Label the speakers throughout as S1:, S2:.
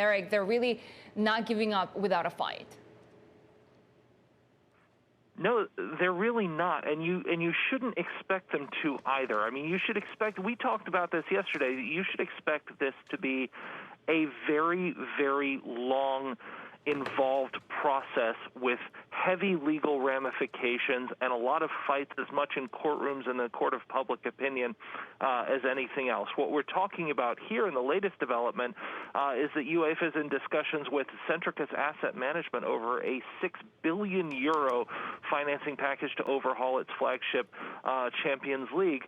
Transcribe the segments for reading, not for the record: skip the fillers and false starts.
S1: Eric, they're really not giving up without a fight.
S2: No, they're really not, and you shouldn't expect them to either. I mean, you should expect, we talked about this yesterday, you should expect this to be a very, very long, involved process with heavy legal ramifications and a lot of fights, as much in courtrooms and the court of public opinion as anything else. What we're talking about here in the latest development is that UEFA is in discussions with Centricus Asset Management over a €6 billion financing package to overhaul its flagship Champions League.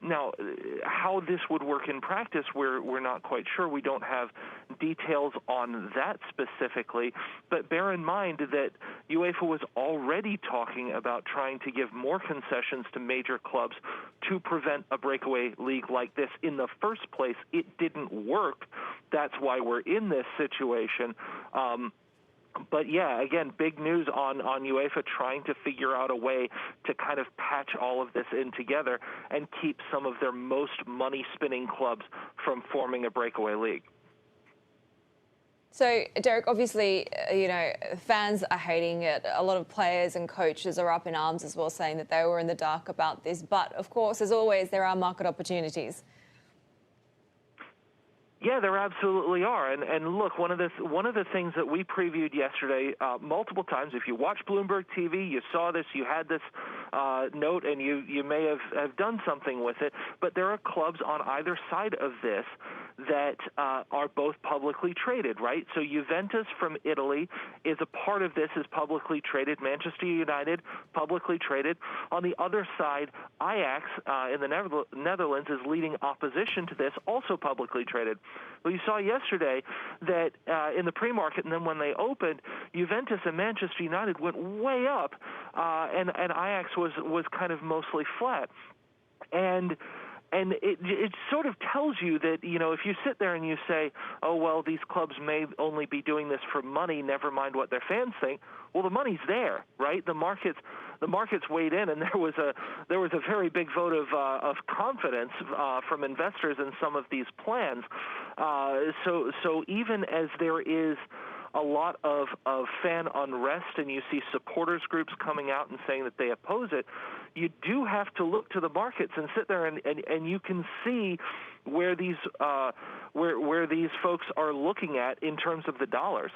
S2: Now, how this would work in practice, we're not quite sure. We don't have details on that specifically, but bear in mind that UEFA was already talking about trying to give more concessions to major clubs to prevent a breakaway league like this in the first place. It didn't work. That's why we're in this situation. But yeah, again, big news on UEFA trying to figure out a way to kind of patch all of this in together and keep some of their most money-spinning clubs from forming a breakaway league.
S1: So, Derek, obviously, fans are hating it. A lot of players and coaches are up in arms as well, saying that they were in the dark about this. But, of course, as always, there are market opportunities.
S2: Yeah, there absolutely are, and look, one of the things that we previewed yesterday multiple times. If you watch Bloomberg TV, you saw this, you had this note, and you may have done something with it. But there are clubs on either side of this that are both publicly traded, right? So Juventus from Italy is a part of this, is publicly traded. Manchester United, publicly traded. On the other side, Ajax in the Netherlands is leading opposition to this, also publicly traded. Well, you saw yesterday that in the pre-market, and then when they opened, Juventus and Manchester United went way up, and Ajax was kind of mostly flat. And it sort of tells you that, if you sit there and you say, oh, well, these clubs may only be doing this for money, never mind what their fans think. Well, the money's there, right? The markets weighed in, and there was a very big vote of confidence from investors in some of these plans. So even as there is a lot of fan unrest, and you see supporters groups coming out and saying that they oppose it, you do have to look to the markets and sit there and you can see where these folks are looking at in terms of the dollars.